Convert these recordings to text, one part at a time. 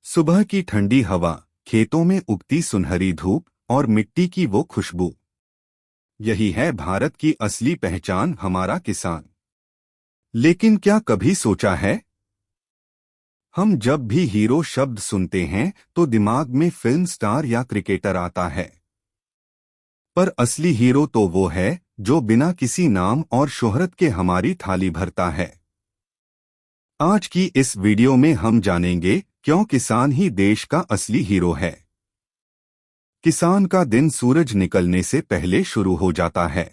सुबह की ठंडी हवा, खेतों में उगती सुनहरी धूप और मिट्टी की वो खुशबू, यही है भारत की असली पहचान, हमारा किसान। लेकिन क्या कभी सोचा है, हम जब भी हीरो शब्द सुनते हैं तो दिमाग में फिल्म स्टार या क्रिकेटर आता है, पर असली हीरो तो वो है जो बिना किसी नाम और शोहरत के हमारी थाली भरता है। आज की इस वीडियो में हम जानेंगे क्यों किसान ही देश का असली हीरो है। किसान का दिन सूरज निकलने से पहले शुरू हो जाता है।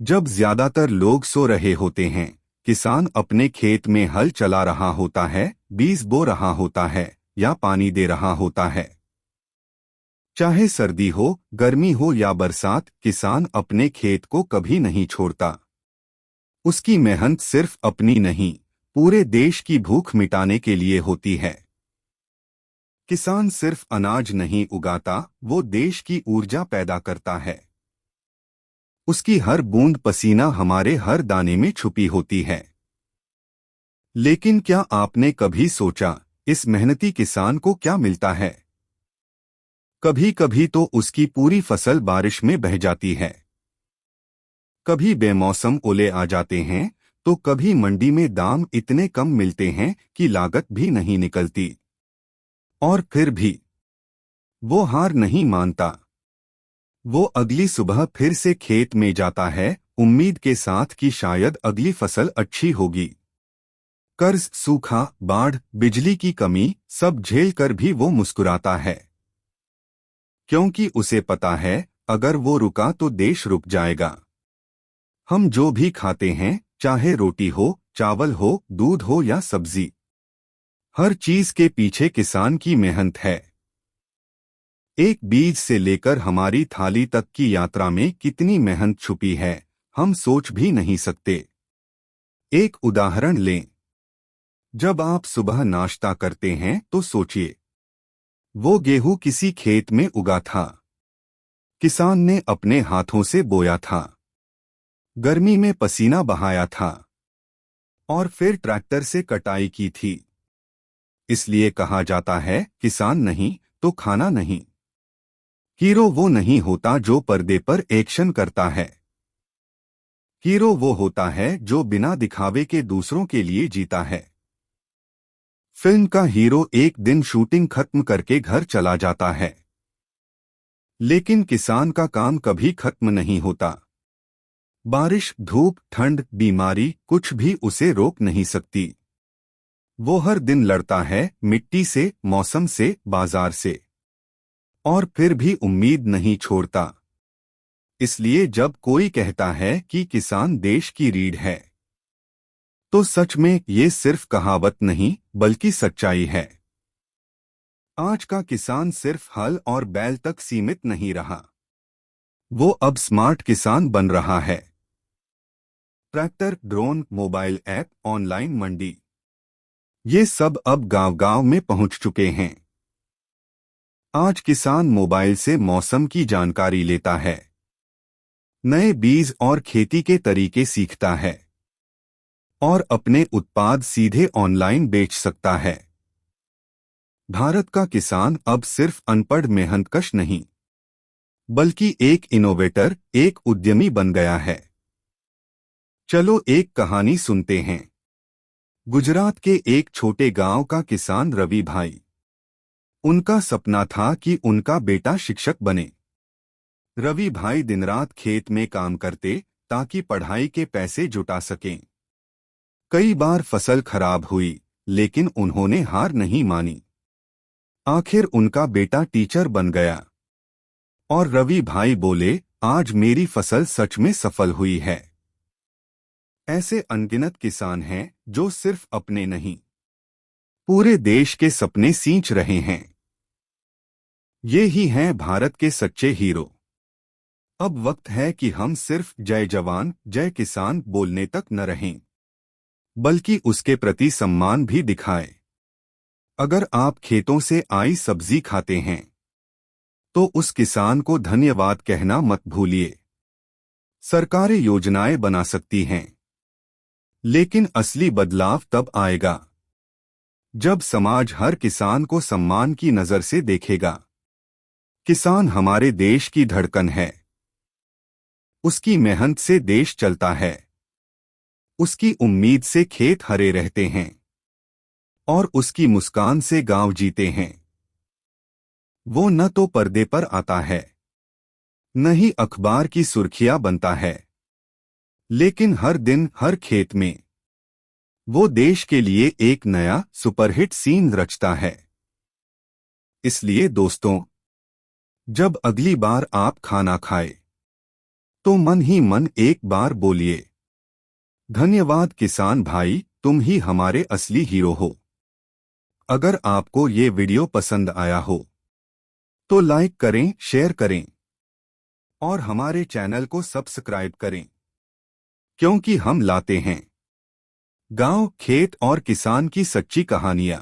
जब ज्यादातर लोग सो रहे होते हैं, किसान अपने खेत में हल चला रहा होता है, बीज बो रहा होता है या पानी दे रहा होता है। चाहे सर्दी हो, गर्मी हो या बरसात, किसान अपने खेत को कभी नहीं छोड़ता। उसकी मेहनत सिर्फ अपनी नहीं, पूरे देश की भूख मिटाने के लिए होती है। किसान सिर्फ अनाज नहीं उगाता, वो देश की ऊर्जा पैदा करता है। उसकी हर बूंद पसीना हमारे हर दाने में छुपी होती है। लेकिन क्या आपने कभी सोचा, इस मेहनती किसान को क्या मिलता है? कभी कभी तो उसकी पूरी फसल बारिश में बह जाती है, कभी बेमौसम ओले आ जाते हैं, तो कभी मंडी में दाम इतने कम मिलते हैं कि लागत भी नहीं निकलती। और फिर भी वो हार नहीं मानता। वो अगली सुबह फिर से खेत में जाता है, उम्मीद के साथ कि शायद अगली फसल अच्छी होगी। कर्ज, सूखा, बाढ़, बिजली की कमी सब झेल कर भी वो मुस्कुराता है, क्योंकि उसे पता है अगर वो रुका तो देश रुक जाएगा। हम जो भी खाते हैं, चाहे रोटी हो, चावल हो, दूध हो या सब्जी, हर चीज के पीछे किसान की मेहनत है। एक बीज से लेकर हमारी थाली तक की यात्रा में कितनी मेहनत छुपी है, हम सोच भी नहीं सकते। एक उदाहरण लें। जब आप सुबह नाश्ता करते हैं तो सोचिए, वो गेहूं किसी खेत में उगा था, किसान ने अपने हाथों से बोया था, गर्मी में पसीना बहाया था और फिर ट्रैक्टर से कटाई की थी। इसलिए कहा जाता है, किसान नहीं तो खाना नहीं। हीरो वो नहीं होता जो पर्दे पर एक्शन करता है। हीरो वो होता है जो बिना दिखावे के दूसरों के लिए जीता है। फिल्म का हीरो एक दिन शूटिंग खत्म करके घर चला जाता है, लेकिन किसान का काम कभी खत्म नहीं होता। बारिश, धूप, ठंड, बीमारी कुछ भी उसे रोक नहीं सकती। वो हर दिन लड़ता है, मिट्टी से, मौसम से, बाजार से, और फिर भी उम्मीद नहीं छोड़ता। इसलिए जब कोई कहता है कि किसान देश की रीढ़ है, तो सच में ये सिर्फ कहावत नहीं बल्कि सच्चाई है। आज का किसान सिर्फ हल और बैल तक सीमित नहीं रहा, वो अब स्मार्ट किसान बन रहा है। Tractor, drone, mobile app, online mandi, ये सब अब गांव-गांव में पहुंच चुके हैं। आज किसान मोबाइल से मौसम की जानकारी लेता है, नए बीज और खेती के तरीके सीखता है और अपने उत्पाद सीधे ऑनलाइन बेच सकता है। भारत का किसान अब सिर्फ अनपढ़ मेहनतकश नहीं, बल्कि एक इनोवेटर, एक उद्यमी बन गया है। चलो एक कहानी सुनते हैं। गुजरात के एक छोटे गांव का किसान रवि भाई। उनका सपना था कि उनका बेटा शिक्षक बने। रवि भाई दिन रात खेत में काम करते ताकि पढ़ाई के पैसे जुटा सकें। कई बार फसल खराब हुई, लेकिन उन्होंने हार नहीं मानी। आखिर उनका बेटा टीचर बन गया और रवि भाई बोले, आज मेरी फसल सच में सफल हुई है। ऐसे अनगिनत किसान हैं जो सिर्फ अपने नहीं, पूरे देश के सपने सींच रहे हैं। ये ही हैं भारत के सच्चे हीरो। अब वक्त है कि हम सिर्फ जय जवान, जय किसान बोलने तक न रहें, बल्कि उसके प्रति सम्मान भी दिखाएं। अगर आप खेतों से आई सब्जी खाते हैं, तो उस किसान को धन्यवाद कहना मत भूलिए। सरकारें योजनाएं बना सकती हैं, लेकिन असली बदलाव तब आएगा जब समाज हर किसान को सम्मान की नजर से देखेगा। किसान हमारे देश की धड़कन है। उसकी मेहनत से देश चलता है। उसकी उम्मीद से खेत हरे रहते हैं और उसकी मुस्कान से गांव जीते हैं। वो न तो पर्दे पर आता है, न ही अखबार की सुर्खियां बनता है, लेकिन हर दिन हर खेत में वो देश के लिए एक नया सुपरहिट सीन रचता है। इसलिए दोस्तों, जब अगली बार आप खाना खाए तो मन ही मन एक बार बोलिए, धन्यवाद किसान भाई, तुम ही हमारे असली हीरो हो। अगर आपको ये वीडियो पसंद आया हो तो लाइक करें, शेयर करें और हमारे चैनल को सब्सक्राइब करें, क्योंकि हम लाते हैं गांव, खेत और किसान की सच्ची कहानियां।